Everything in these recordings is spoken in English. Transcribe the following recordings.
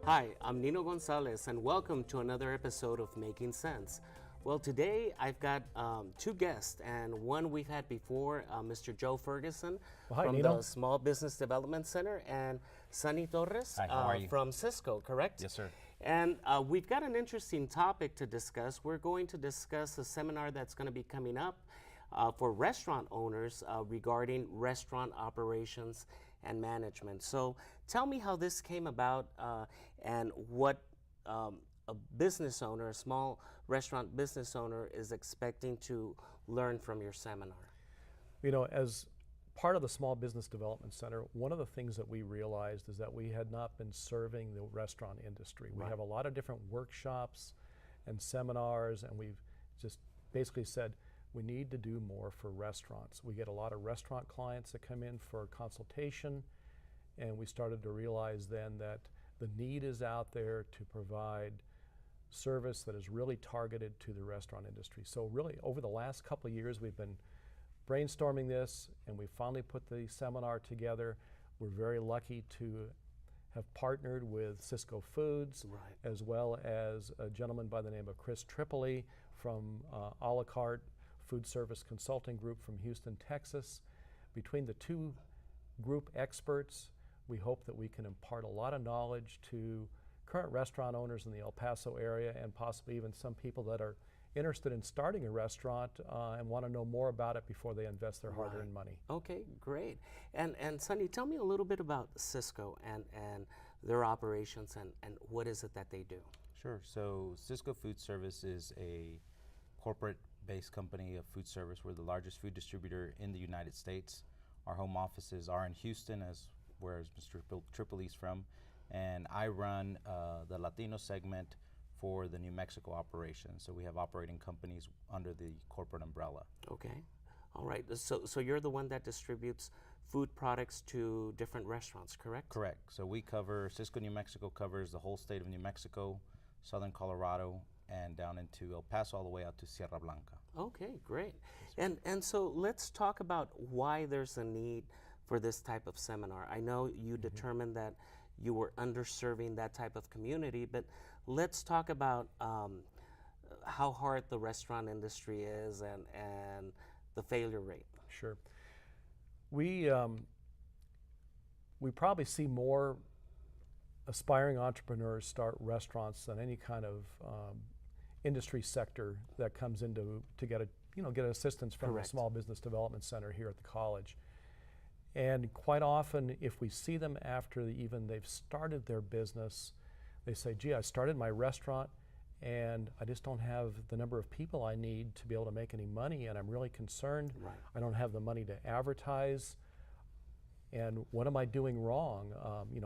Hi, I'm Nino Gonzalez, and welcome to another episode of Making Sense. Well, today I've got two guests, and one we've had before, Mr. Joe Ferguson Hi, from Nino. the Small Business Development Center, and Sonny Torres Hi, how are you? from Cisco, correct? Yes, sir. And we've got an interesting topic to discuss. We're going to discuss a seminar that's going to be coming up for restaurant owners regarding restaurant operations and management. So tell me how this came about and what a business owner, a small restaurant business owner, is expecting to learn from your seminar. You know, as part of the Small Business Development Center, one of the things that we realized is that we had not been serving the restaurant industry. We have a lot of different workshops and seminars, and we've just basically said we need to do more for restaurants. We get a lot of restaurant clients that come in for consultation, and we started to realize then that the need is out there to provide service that is really targeted to the restaurant industry. So really, over the last couple of years, we've been brainstorming this, and we finally put the seminar together. We're very lucky to have partnered with Cisco Foods, as well as a gentleman by the name of Chris Tripoli from A La Carte Food Service Consulting Group from Houston, Texas. Between the two group experts, we hope that we can impart a lot of knowledge to current restaurant owners in the El Paso area, and possibly even some people that are interested in starting a restaurant and want to know more about it before they invest their hard-earned money. Okay, great. And Sonny, tell me a little bit about Cisco and their operations and what is it that they do? Sure. So Cisco Food Service is a corporate-based company of food service. We're the largest food distributor in the United States. Our home offices are in Houston, where Mr. Tripoli's from, and I run the Latino segment for the New Mexico operation. So we have operating companies under the corporate umbrella. Okay. All right. So you're the one that distributes food products to different restaurants, correct? Correct. So we cover, Cisco New Mexico covers the whole state of New Mexico, southern Colorado, and down into El Paso, all the way out to Sierra Blanca. Okay, great. And so let's talk about why there's a need for this type of seminar. I know you determined that you were underserving that type of community, but let's talk about how hard the restaurant industry is and the failure rate. Sure. We probably see more aspiring entrepreneurs start restaurants than any kind of industry sector that comes into to get assistance from the Small Business Development Center here at the college. And quite often, if we see them after they've started their business, they say, gee, I started my restaurant and I just don't have the number of people I need to be able to make any money, and I'm really concerned. I don't have the money to advertise, and what am I doing wrong?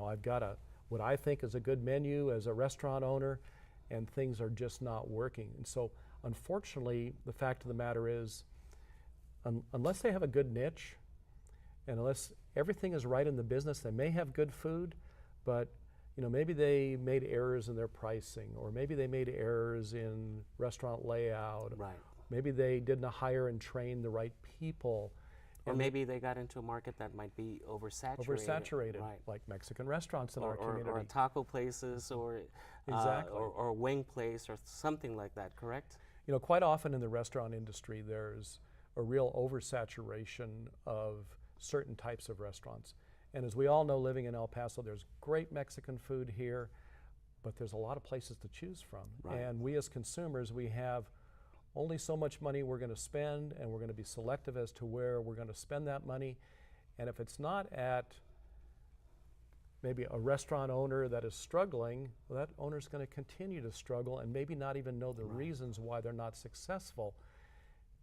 I've got what I think is a good menu as a restaurant owner, and things are just not working. And so, unfortunately, the fact of the matter is, unless they have a good niche, and unless everything is right in the business, they may have good food, but maybe they made errors in their pricing, or maybe they made errors in restaurant layout. Maybe they didn't hire and train the right people. Or maybe they got into a market that might be oversaturated. Like Mexican restaurants in our community. Or taco places, or or wing place, or something like that, correct? Quite often in the restaurant industry, there's a real oversaturation of certain types of restaurants. And as we all know, living in El Paso, there's great Mexican food here, but there's a lot of places to choose from. And we as consumers, we have only so much money we're going to spend, and we're going to be selective as to where we're going to spend that money. And if it's not at maybe a restaurant owner that is struggling, well, that owner's going to continue to struggle and maybe not even know the reasons why they're not successful.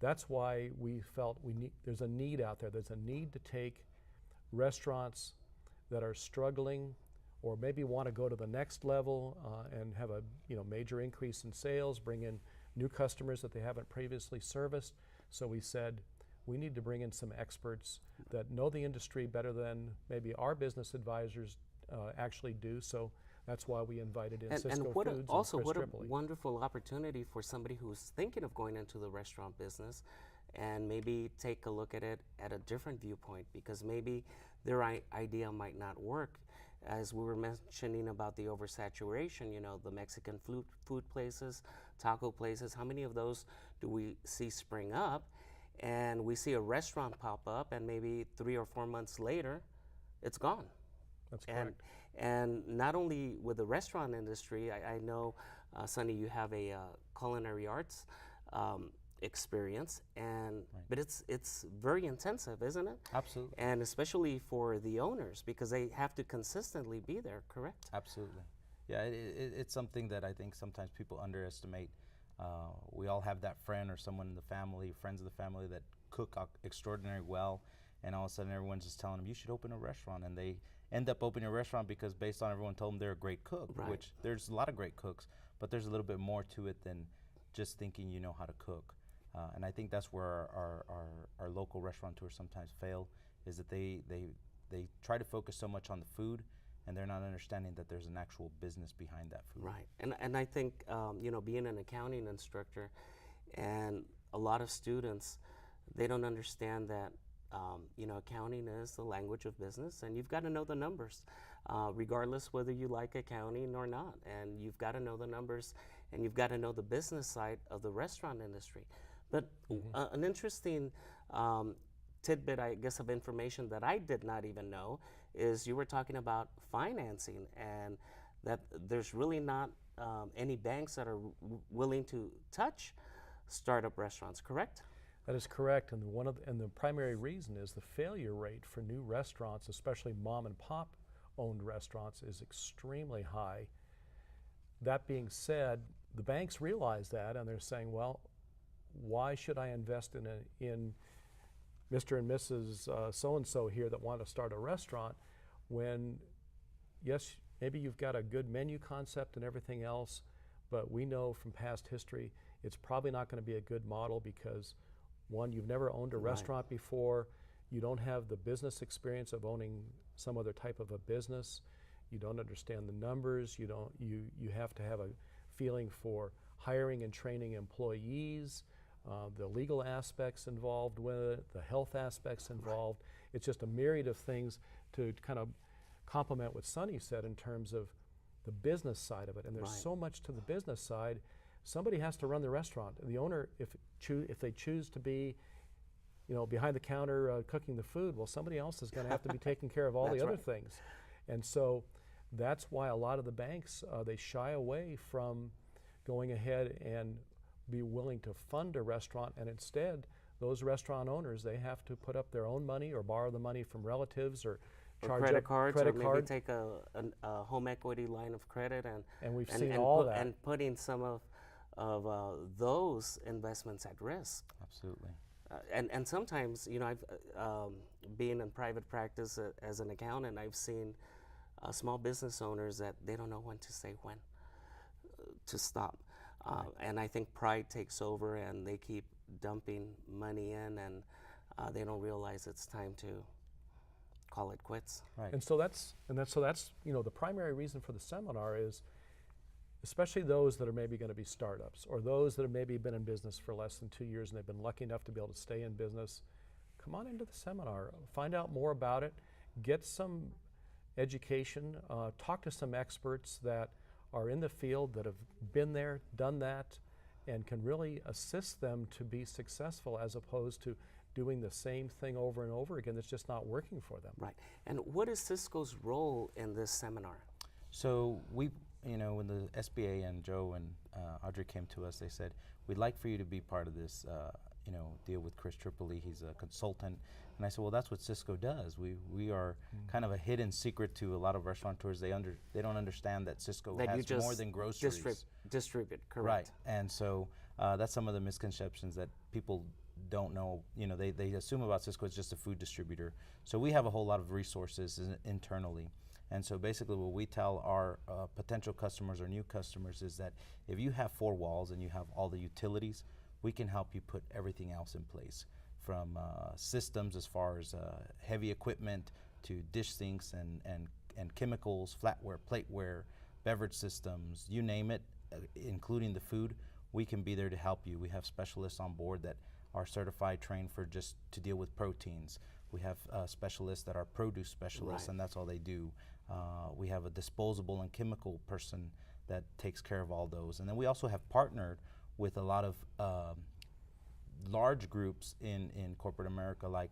That's why we felt there's a need out there. There's a need to take restaurants that are struggling, or maybe want to go to the next level and have a major increase in sales, bring in new customers that they haven't previously serviced. So we said we need to bring in some experts that know the industry better than maybe our business advisors actually do. So that's why we invited in Cisco Foods and Chris Tripoli. A wonderful opportunity for somebody who's thinking of going into the restaurant business, and maybe take a look at it at a different viewpoint, because maybe their idea might not work. as we were mentioning about the oversaturation, you know, the Mexican food places, taco places, how many of those do we see spring up? And we see a restaurant pop up, and maybe 3 or 4 months later, it's gone. That's correct. And not only with the restaurant industry, I know, Sonny, you have a culinary arts experience, and but it's very intensive, isn't it? Absolutely. And especially for the owners, because they have to consistently be there, correct? Absolutely. Yeah, it's something that I think sometimes people underestimate. We all have that friend or someone in the family, friends of the family that cook extraordinarily well, and all of a sudden everyone's just telling them, you should open a restaurant, and they end up opening a restaurant because based on everyone told them they're a great cook, Right. which there's a lot of great cooks, but there's a little bit more to it than just thinking you know how to cook. And I think that's where our local restaurateurs sometimes fail, is that they try to focus so much on the food, and they're not understanding that there's an actual business behind that food. Right, and I think, you know, being an accounting instructor, and a lot of students, they don't understand that, you know, accounting is the language of business, and you've got to know the numbers, regardless whether you like accounting or not. And you've got to know the numbers, and you've got to know the business side of the restaurant industry. But an interesting tidbit, I guess, of information that I did not even know is you were talking about financing, and that there's really not any banks that are willing to touch startup restaurants, correct? That is correct, and the primary reason is the failure rate for new restaurants, especially mom and pop owned restaurants, is extremely high. That being said, the banks realize that, and they're saying, well, why should I invest in Mr. and Mrs. So-and-so here that want to start a restaurant when, yes, maybe you've got a good menu concept and everything else, but we know from past history it's probably not going to be a good model because, one, you've never owned a restaurant before, you don't have the business experience of owning some other type of a business, you don't understand the numbers, you have to have a feeling for hiring and training employees, the legal aspects involved with it, the health aspects involved. It's just a myriad of things to kind of complement what Sonny said in terms of the business side of it. And there's so much to the business side. Somebody has to run the restaurant. The owner, if they choose to be, you know, behind the counter cooking the food, well, somebody else is going to have to be taking care of all the other things. And so that's why a lot of the banks, they shy away from going ahead and be willing to fund a restaurant, and instead those restaurant owners, they have to put up their own money or borrow the money from relatives or charge credit up cards, credit or card. maybe take a home equity line of credit, and we've seen all that, and putting some of those investments at risk. Absolutely. And sometimes, you know, I've been in private practice as an accountant, I've seen small business owners that they don't know when to say when to stop. And I think pride takes over, and they keep dumping money in, and they don't realize it's time to call it quits. Right. And so that's you know, the primary reason for the seminar is, especially those that are maybe going to be startups, or those that have maybe been in business for less than 2 years and they've been lucky enough to be able to stay in business. Come on into the seminar, find out more about it, get some education, talk to some experts that are in the field, that have been there, done that, and can really assist them to be successful, as opposed to doing the same thing over and over again that's just not working for them. Right. And what is Cisco's role in this seminar? So we, you know, when the SBA and Joe and Audrey came to us, they said, we'd like for you to be part of this, you know, deal with Chris Tripoli. He's a consultant. And I said, well, that's what Cisco does. We are kind of a hidden secret to a lot of restaurateurs. They don't understand that Cisco has more than groceries. Distribute, correct. Right. And so that's some of the misconceptions that people don't know. You know, they assume about Cisco as just a food distributor. So we have a whole lot of resources internally. And so basically what we tell our potential customers or new customers is that if you have 4 walls and you have all the utilities, we can help you put everything else in place, from systems as far as heavy equipment to dish sinks and chemicals, flatware, plateware, beverage systems, you name it, including the food. We can be there to help you. We have specialists on board that are certified, trained for just to deal with proteins. We have specialists that are produce specialists, and that's all they do. We have a disposable and chemical person that takes care of all those. And then we also have partnered with a lot of large groups in corporate America, like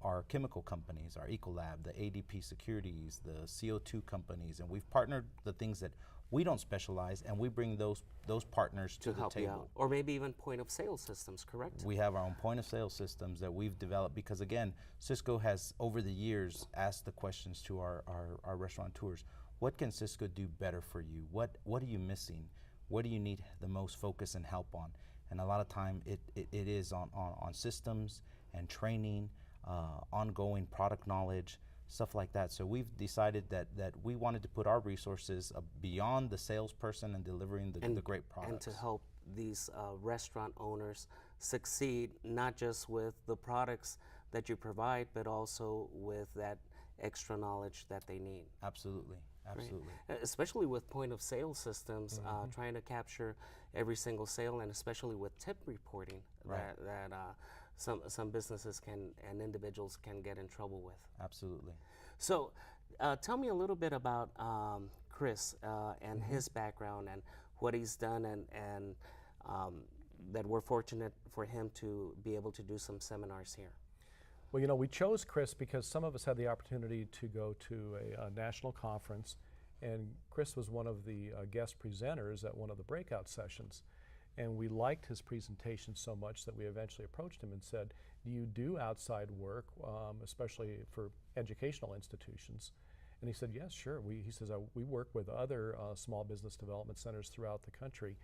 our chemical companies, our Ecolab, the ADP Securities, the CO2 companies, and we've partnered the things that we don't specialize, and we bring those partners to the help table. you out. Or maybe even point of sale systems, correct? We have our own point of sale systems that we've developed because, again, Cisco has over the years asked the questions to our restaurateurs. What can Cisco do better for you? What are you missing? What do you need the most focus and help on? And a lot of time it is on systems and training, ongoing product knowledge, stuff like that. So we've decided that we wanted to put our resources beyond the salesperson and delivering the great products. And to help these restaurant owners succeed, not just with the products that you provide, but also with that extra knowledge that they need. Absolutely. Absolutely. Right. Especially with point of sale systems, trying to capture every single sale, and especially with tip reporting, right, that some businesses and individuals can get in trouble with. Absolutely. So tell me a little bit about Chris and his background and what he's done, and that we're fortunate for him to be able to do some seminars here. Well, we chose Chris because some of us had the opportunity to go to a national conference, and Chris was one of the guest presenters at one of the breakout sessions. And we liked his presentation so much that we eventually approached him and said, do you do outside work, especially for educational institutions? And he said, yes, sure. He says, we work with other small business development centers throughout the country.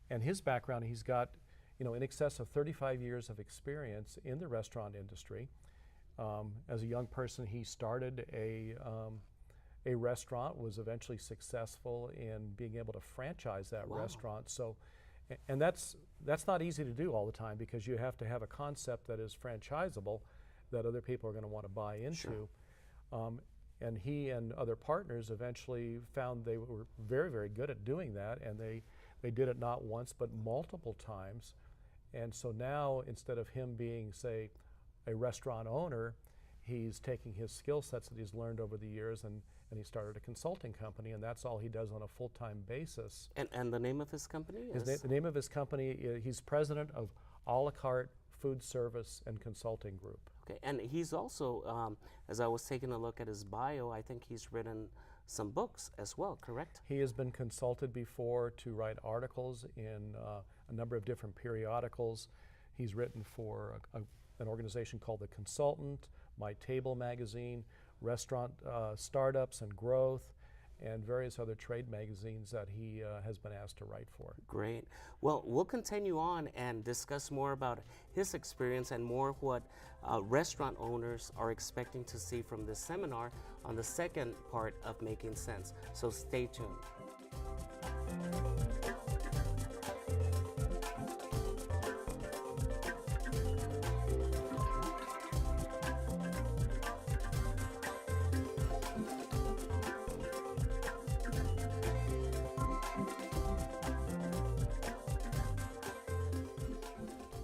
And his background, he's got in excess of 35 years of experience in the restaurant industry. As a young person, he started a restaurant, was eventually successful in being able to franchise that restaurant. So, and that's not easy to do all the time, because you have to have a concept that is franchisable, that other people are going to want to buy into. Sure. And he and other partners eventually found they were very, very good at doing that, and they did it not once but multiple times. And so now, instead of him being, say, a restaurant owner, he's taking his skill sets that he's learned over the years, and he started a consulting company, and that's all he does on a full-time basis. And the name of his company is? The name of his company, he's president of a la carte food service and consulting group. Okay, and he's also, as I was taking a look at his bio, I think he's written some books as well, correct? He has been consulted before to write articles in a number of different periodicals. He's written for an organization called The Consultant, My Table magazine, Restaurant Startups and Growth, and various other trade magazines that he has been asked to write for. Great. Well, we'll continue on and discuss more about his experience and more what restaurant owners are expecting to see from this seminar on the second part of Making Sense. So stay tuned.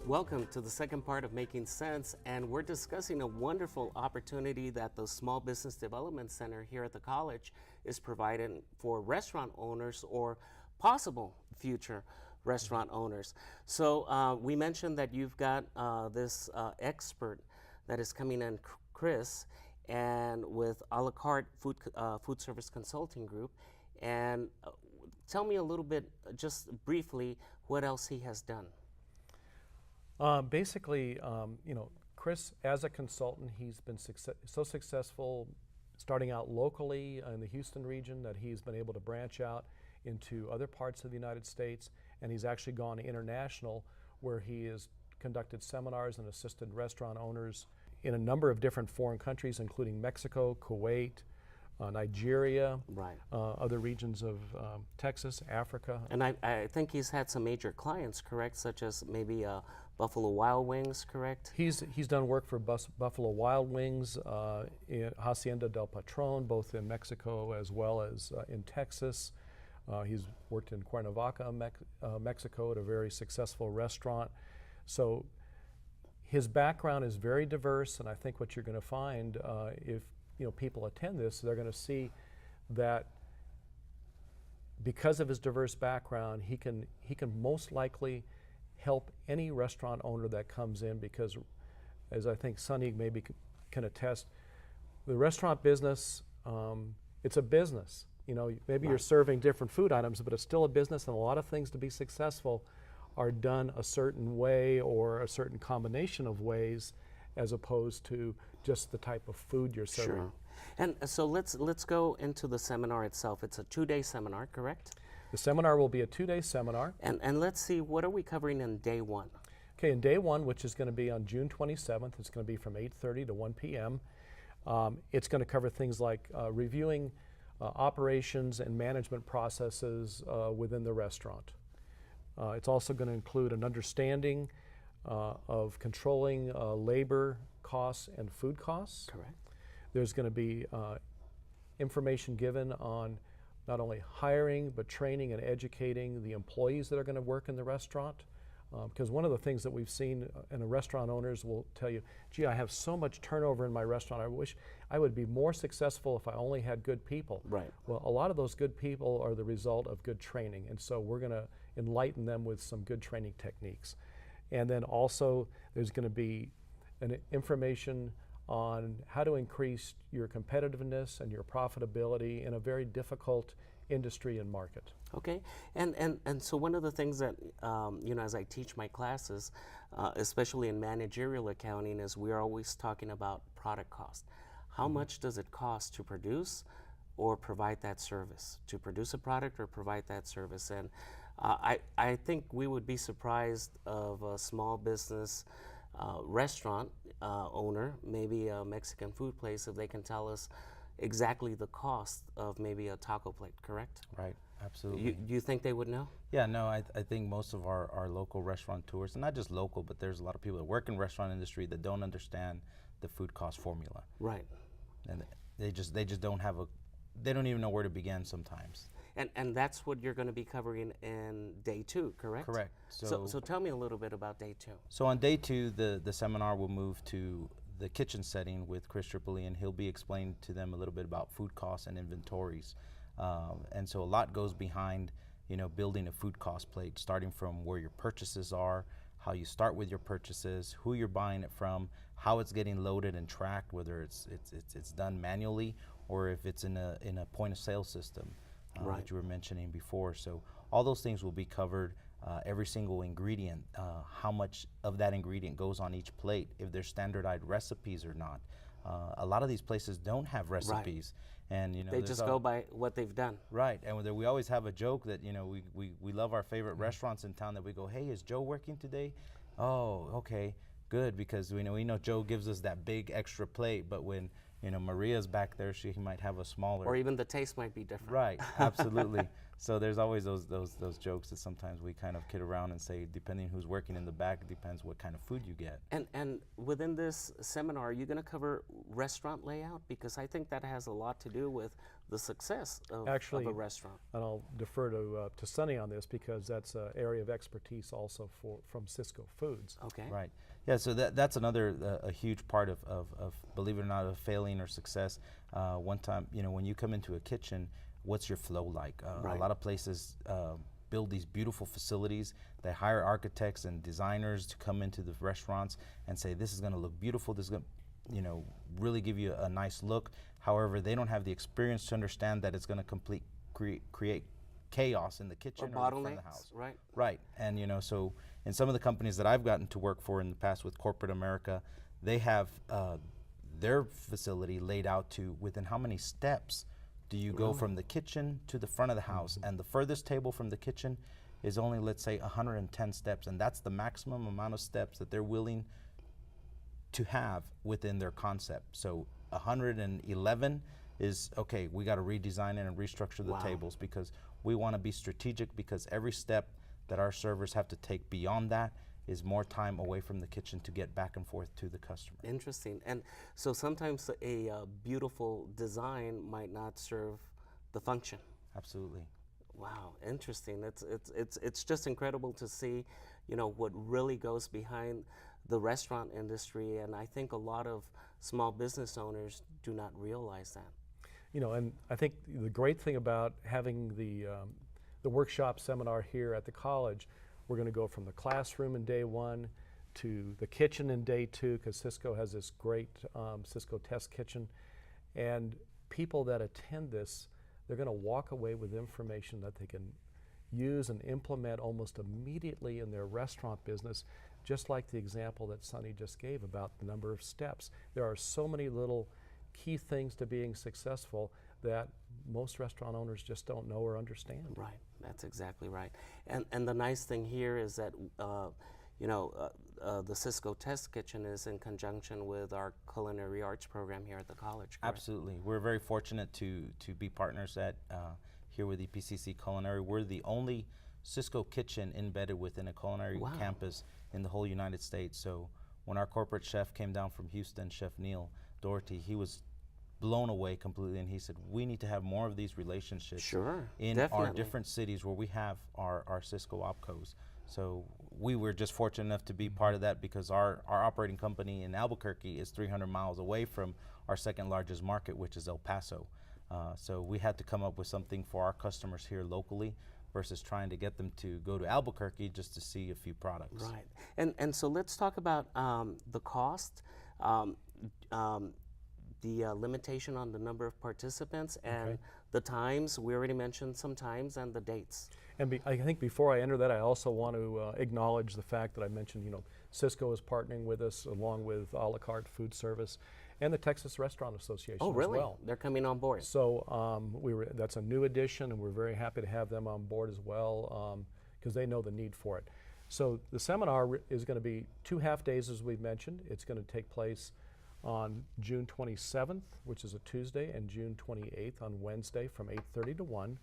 Welcome to the second part of Making Sense, and we're discussing a wonderful opportunity that the Small Business Development Center here at the college is providing for restaurant owners or possible future restaurant owners. So we mentioned that you've got this expert that is coming in, Chris, and with a la carte food service consulting group. And tell me a little bit, just briefly, what else he has done. Basically, Chris, as a consultant, he's been so successful starting out locally in the Houston region that he's been able to branch out into other parts of the United States, and he's actually gone international, where he has conducted seminars and assisted restaurant owners in a number of different foreign countries, including Mexico, Kuwait, Nigeria, right, other regions of Texas, Africa. And I think he's had some major clients, correct, such as maybe Buffalo Wild Wings, correct? He's done work for Buffalo Wild Wings, in Hacienda del Patron, both in Mexico as well as in Texas. He's worked in Cuernavaca, Mexico, at a very successful restaurant. So his background is very diverse, and I think what you're going to find if people attend this, they're going to see that because of his diverse background, he can most likely help any restaurant owner that comes in, because as I think Sonny maybe can attest, the restaurant business, it's a business. You know, maybe you're serving different food items, but it's still a business, and a lot of things to be successful are done a certain way or a certain combination of ways, as opposed to just the type of food you're serving. Sure. And so let's go into the seminar itself. It's a 2-day seminar, correct? The seminar will be a 2-day seminar. And let's see, what are we covering in day 1? Okay, in day 1, which is going to be on June 27th, it's going to be from 8:30 to 1 p.m. It's going to cover things like reviewing operations and management processes within the restaurant. It's also going to include an understanding of controlling labor costs and food costs. Correct. There's going to be information given on not only hiring, but training and educating the employees that are going to work in the restaurant. Because one of the things that we've seen, and the restaurant owners will tell you, gee, I have so much turnover in my restaurant, I wish I would be more successful if I only had good people. Right. Well, a lot of those good people are the result of good training, and so we're going to enlighten them with some good training techniques. And then also there's going to be an information on how to increase your competitiveness and your profitability in a very difficult industry and market. Okay, and so one of the things that, you know, as I teach my classes, especially in managerial accounting, is we're always talking about product cost. How much does it cost to produce or provide that service? To produce a product or provide that service? And I think we would be surprised of a small business restaurant owner, maybe a Mexican food place, if they can tell us exactly the cost of maybe a taco plate, correct? Right, absolutely. You think they would know? Yeah, no, I think most of our local restaurateurs, and not just local, but there's a lot of people that work in restaurant industry that don't understand the food cost formula. Right. And they just don't have they don't even know where to begin sometimes. And that's what you're going to be covering in day 2, correct? Correct. So tell me a little bit about day 2. So on day 2, the seminar will move to the kitchen setting with Chris Tripoli, and he'll be explaining to them a little bit about food costs and inventories. And so a lot goes behind, you know, building a food cost plate, starting from where your purchases are, how you start with your purchases, who you're buying it from, how it's getting loaded and tracked, whether it's done manually or if it's in a point of sale system that you were mentioning before. So all those things will be covered. Every single ingredient, how much of that ingredient goes on each plate, if there's standardized recipes or not. A lot of these places don't have recipes, and you know they just go by what they've done. Right, and we always have a joke that, you know, we love our favorite restaurants in town that we go, hey, is Joe working today? Oh, okay, good, because we know Joe gives us that big extra plate, but when, you know, Maria's back there, she might have a smaller. Or even the taste might be different. Right, absolutely. So there's always those jokes that sometimes we kind of kid around and say, depending who's working in the back, it depends what kind of food you get. And within this seminar, are you going to cover restaurant layout? Because I think that has a lot to do with the success of a restaurant. And I'll defer to Sonny on this, because that's an area of expertise also from Cisco Foods. Okay. Right. Yeah, so that's another a huge part of believe it or not, of failing or success. One time, you know, when you come into a kitchen, what's your flow like? A lot of places build these beautiful facilities. They hire architects and designers to come into the restaurants and say, this is going to look beautiful, this is going to, you know, really give you a nice look. However, they don't have the experience to understand that it's going to create chaos in the kitchen or in front of the house. Right. Right, and you know, so in some of the companies that I've gotten to work for in the past with corporate America, they have their facility laid out to within how many steps do you go from the kitchen to the front of the house, and the furthest table from the kitchen is only, let's say, 110 steps, and that's the maximum amount of steps that they're willing to have within their concept. So 111 is, okay, we got to redesign it and restructure the tables, because we want to be strategic, because every step that our servers have to take beyond that is more time away from the kitchen to get back and forth to the customer. Interesting. And so sometimes a beautiful design might not serve the function. Absolutely. Wow, interesting. It's just incredible to see, you know, what really goes behind the restaurant industry, and I think a lot of small business owners do not realize that. You know, and I think the great thing about having the workshop seminar here at the college, we're going to go from the classroom in day one to the kitchen in day two, because Cisco has this great Cisco test kitchen. And people that attend this, they're going to walk away with information that they can use and implement almost immediately in their restaurant business, just like the example that Sonny just gave about the number of steps. There are so many little key things to being successful that most restaurant owners just don't know or understand. Right, that's exactly right. And the nice thing here is that the Cisco Test Kitchen is in conjunction with our culinary arts program here at the college. Correct? Absolutely. We're very fortunate to be partners at here with EPCC Culinary. We're the only Cisco kitchen embedded within a culinary campus in the whole United States. So when our corporate chef came down from Houston, Chef Neil Doherty, he was blown away completely, and he said, we need to have more of these relationships in our different cities where we have our Cisco opcos. So we were just fortunate enough to be part of that, because our operating company in Albuquerque is 300 miles away from our second largest market, which is El Paso. So we had to come up with something for our customers here locally versus trying to get them to go to Albuquerque just to see a few products. Right. And so let's talk about the cost, the limitation on the number of participants, and the times. We already mentioned some times, and the dates. And I think before I enter that, I also want to acknowledge the fact that I mentioned, Cisco is partnering with us along with a la carte food service and the Texas Restaurant Association as well. Oh, really? They're coming on board. So that's a new addition, and we're very happy to have them on board as well, because they know the need for it. So the seminar is going to be 2 half days, as we've mentioned. It's going to take place on June 27th, which is a Tuesday, and June 28th on Wednesday from 8:30 to 1.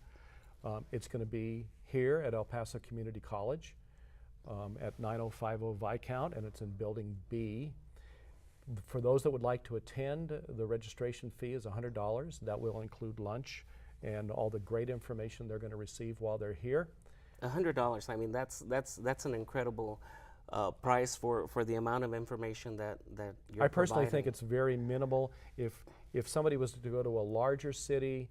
It's going to be here at El Paso Community College at 9050 Viscount, and it's in Building B. For those that would like to attend, the registration fee is $100. That will include lunch and all the great information they're going to receive while they're here. $100. I mean, that's an incredible price for the amount of information that you're I personally providing. think it's very minimal. If somebody was to go to a larger city,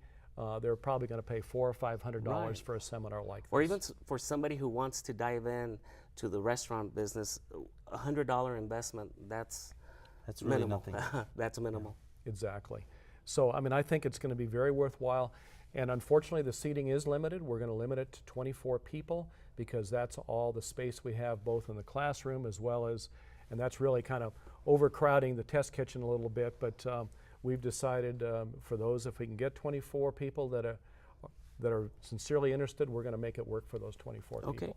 they're probably going to pay $400 or $500 for a seminar like this. Or even for somebody who wants to dive in to the restaurant business, $100 investment, that's really minimal. nothing. That's minimal. Yeah, exactly. So, I mean, I think it's going to be very worthwhile. And unfortunately, the seating is limited. We're going to limit it to 24 people, because that's all the space we have, both in the classroom as well as, and that's really kind of overcrowding the test kitchen a little bit, but we've decided for those, if we can get 24 people that are sincerely interested, we're going to make it work for those 24 people. Okay,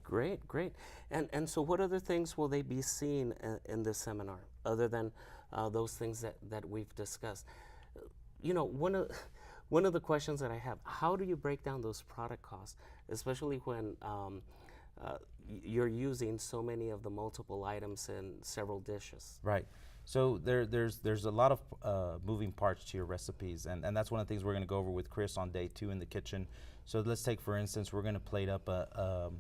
great. And so what other things will they be seeing in this seminar, other than those things that we've discussed? One of the questions that I have, how do you break down those product costs, especially when you're using so many of the multiple items in several dishes? Right. So there's a lot of moving parts to your recipes, and that's one of the things we're going to go over with Chris on day 2 in the kitchen. So let's take, for instance, we're going to plate up a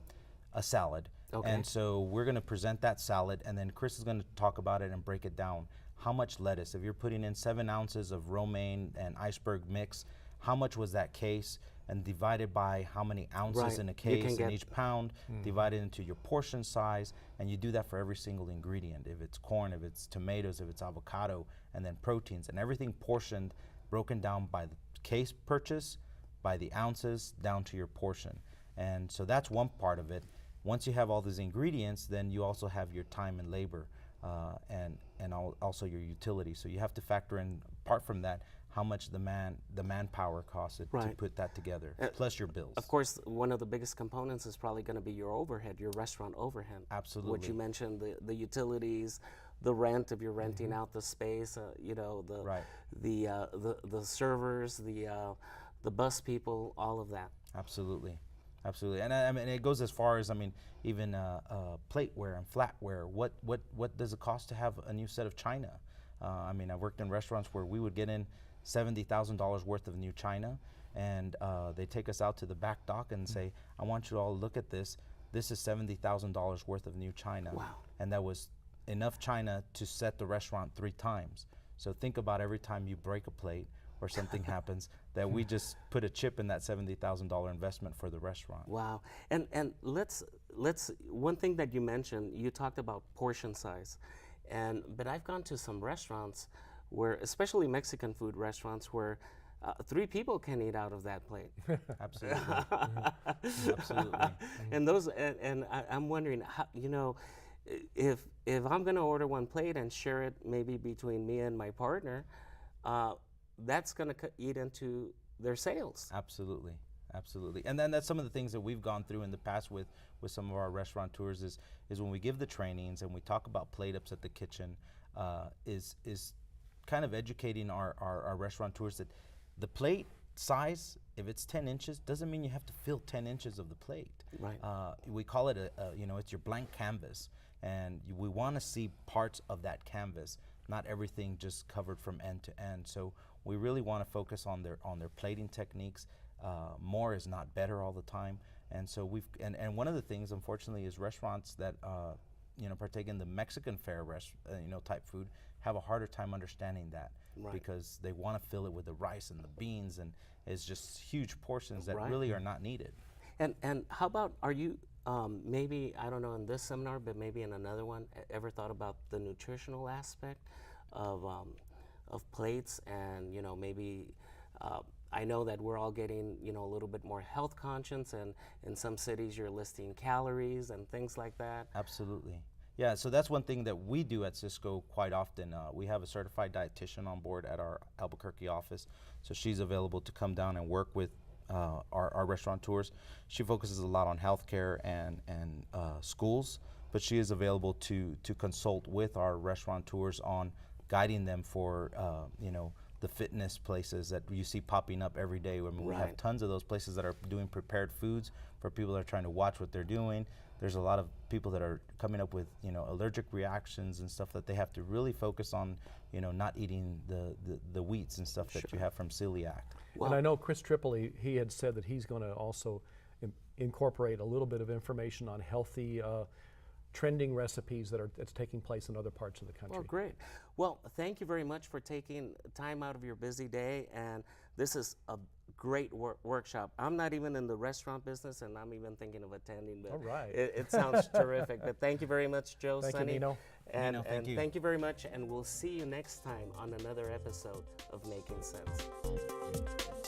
salad. Okay. And so we're going to present that salad, and then Chris is going to talk about it and break it down. How much lettuce? If you're putting in 7 ounces of romaine and iceberg mix, how much was that case? And divided by how many ounces in a case in each pound, divided into your portion size, and you do that for every single ingredient. If it's corn, if it's tomatoes, if it's avocado, and then proteins, and everything portioned, broken down by the case purchase, by the ounces, down to your portion. And so that's one part of it. Once you have all these ingredients, then you also have your time and labor, and also your utilities. So you have to factor in, apart from that, how much the manpower costs to put that together, plus your bills. Of course, one of the biggest components is probably going to be your overhead, your restaurant overhead. Absolutely. What you mentioned, the utilities, the rent if you're renting out the space, the servers, the bus people, all of that. Absolutely. And I mean, it goes as far as, even plateware and flatware. What does it cost to have a new set of china? I worked in restaurants where we would get in $70,000 worth of new china, and they take us out to the back dock and say, I want you all to look at this. This is $70,000 worth of new china. Wow. And that was enough china to set the restaurant 3 times. So think about every time you break a plate or something happens, that we just put a chip in that $70,000 investment for the restaurant. Wow. And let's one thing that you mentioned, you talked about portion size. But I've gone to some restaurants where, especially Mexican food restaurants, where 3 people can eat out of that plate. Absolutely. Absolutely. And I'm wondering, how, you know, if I'm going to order one plate and share it maybe between me and my partner, that's going to eat into their sales. Absolutely. Absolutely. And then that's some of the things that we've gone through in the past with some of our restaurateurs is when we give the trainings and we talk about plate ups at the kitchen, is kind of educating our restaurateurs that the plate size, if it's 10 inches, doesn't mean you have to fill 10 inches of the plate. Right. We call it it's your blank canvas, and we want to see parts of that canvas, not everything just covered from end to end. So we really want to focus on their plating techniques. More is not better all the time, and so and one of the things, unfortunately, is restaurants that partake in the Mexican fare type food have a harder time understanding that. Right. Because they want to fill it with the rice and the beans, and it's just huge portions that really are not needed. And how about, are you maybe, I don't know, in this seminar, but maybe in another one, ever thought about the nutritional aspect of plates, and maybe I know that we're all getting a little bit more health conscious, and in some cities you're listing calories and things like that. Absolutely. Yeah, so that's one thing that we do at Cisco quite often. We have a certified dietitian on board at our Albuquerque office, so she's available to come down and work with our restaurateurs. She focuses a lot on healthcare and schools, but she is available to consult with our restaurateurs on guiding them for the fitness places that you see popping up every day. I mean, we have tons of those places that are doing prepared foods for people that are trying to watch what they're doing. There's a lot of people that are coming up with allergic reactions and stuff that they have to really focus on, not eating the wheats and stuff that you have from celiac. Well, and I know Chris Tripoli, he had said that he's going to also incorporate a little bit of information on healthy trending recipes that's taking place in other parts of the country. Well, great. Well, thank you very much for taking time out of your busy day, and this is a great workshop. I'm not even in the restaurant business, and I'm even thinking of attending, but all right. it sounds terrific. But thank you very much, Joe, Thank Sonny. you, Nino. And thank you. Thank you very much, and we'll see you next time on another episode of Making Sense.